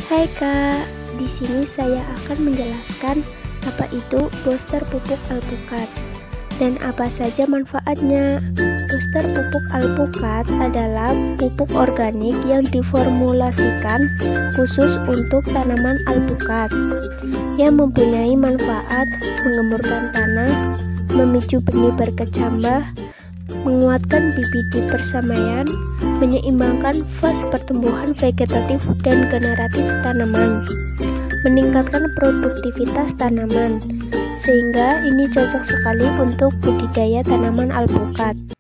Hai Kak, di sini saya akan menjelaskan apa itu booster pupuk alpukat dan apa saja manfaatnya. Booster pupuk alpukat adalah pupuk organik yang diformulasikan khusus untuk tanaman alpukat yang mempunyai manfaat mengemburkan tanah, memicu benih berkecambah, menguatkan bibit di persamaian, menyeimbangkan fase pertumbuhan vegetatif dan generatif tanaman, meningkatkan produktivitas tanaman, sehingga ini cocok sekali untuk budidaya tanaman alpukat.